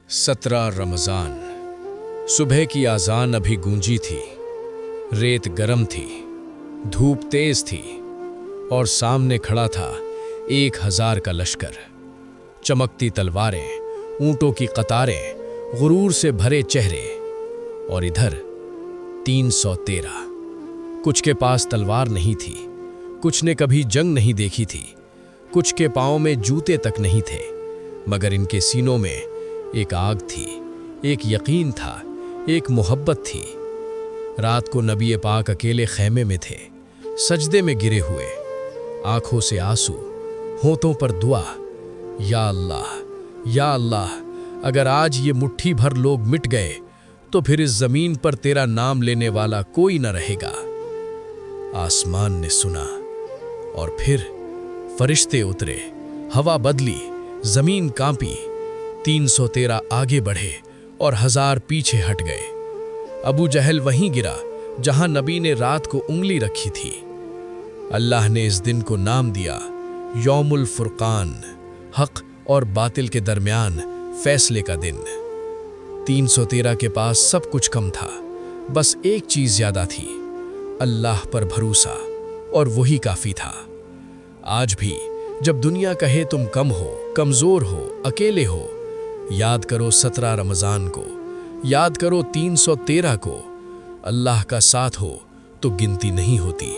17 रमज़ान। सुबह की आज़ान अभी गूंजी थी। रेत गरम थी, धूप तेज थी और सामने खड़ा था 1000 का लश्कर। चमकती तलवारें, ऊंटों की कतारें, गुरूर से भरे चेहरे। और इधर 313। कुछ के पास तलवार नहीं थी, कुछ ने कभी जंग नहीं देखी थी, कुछ के पाँव में जूते तक नहीं थे, मगर इनके सीनों में एक आग थी, एक यकीन था, एक मोहब्बत थी। रात को नबी पाक अकेले खैमे में थे, सजदे में गिरे हुए, आंखों से आंसू, होंठों पर दुआ। या अल्लाह, या अल्लाह, अगर आज ये मुट्ठी भर लोग मिट गए तो फिर इस जमीन पर तेरा नाम लेने वाला कोई न रहेगा। आसमान ने सुना और फिर फरिश्ते उतरे, हवा बदली, जमीन कांपी। 313 आगे बढ़े और 1000 पीछे हट गए। अबू जहल वहीं गिरा जहां नबी ने रात को उंगली रखी थी। अल्लाह ने इस दिन को नाम दिया यौमुल फुरकान, हक और बातिल के दरमियान फैसले का दिन। 313 के पास सब कुछ कम था, बस एक चीज ज्यादा थी, अल्लाह पर भरोसा, और वही काफी था। आज भी जब दुनिया कहे तुम कम हो, कमजोर हो, अकेले हो, याद करो 17 रमज़ान को, याद करो 313 को। अल्लाह का साथ हो तो गिनती नहीं होती।